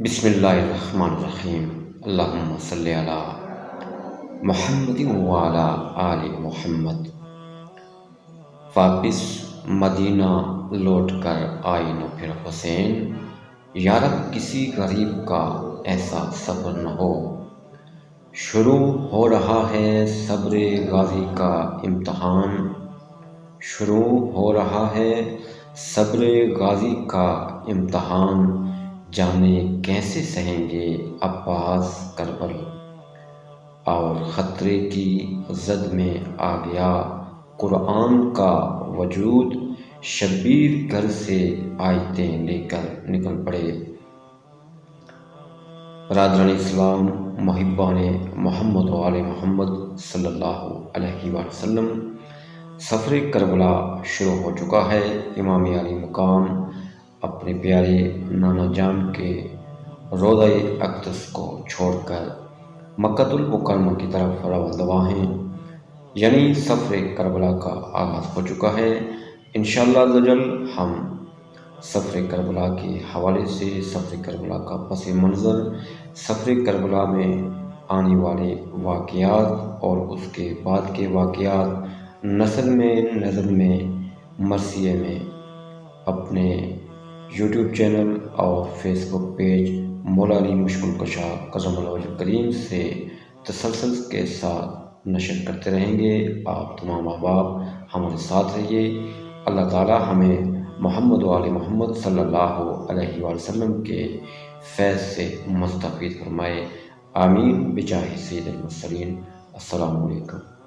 بسم اللہ الرحمن الرحیم۔ اللہم صلی علی محمد وعلی آل محمد۔ واپس مدینہ لوٹ کر آئی نہ پھر حسین، یارب کسی غریب کا ایسا صبر نہ ہو۔ شروع ہو رہا ہے صبر غازی کا امتحان، شروع ہو رہا ہے صبر غازی کا امتحان، جانے کیسے سہیں گے عباس کربل۔ اور خطرے کی زد میں آ گیا قرآن کا وجود، شبیر گھر سے آیتیں لے کر نکل پڑے۔ برادران اسلام، محبان محمد و آل محمد صلی اللہ علیہ وسلم، سفر کربلا شروع ہو چکا ہے۔ امام علی مقام اپنے پیارے نانا جان کے روضہ اقدس کو چھوڑ کر مکہ المکرمہ کی طرف رواں ہیں، یعنی سفر کربلا کا آغاز ہو چکا ہے۔ انشاءاللہ عزوجل ہم سفر کربلا کے حوالے سے، سفر کربلا کا پس منظر، سفر کربلا میں آنے والے واقعات اور اس کے بعد کے واقعات نثر میں، نظم میں، مرثیے میں اپنے یوٹیوب چینل اور فیس بک پیج مولا علی مشکل کشا کرم اللہ وجہ کریم سے تسلسل کے ساتھ نشر کرتے رہیں گے۔ آپ تمام احباب ہمارے ساتھ رہیے۔ اللہ تعالی ہمیں محمد و آل محمد صلی اللہ علیہ وسلم کے فیض سے مستفید فرمائے، آمین بجاہ سید المرسلین۔ السلام علیکم۔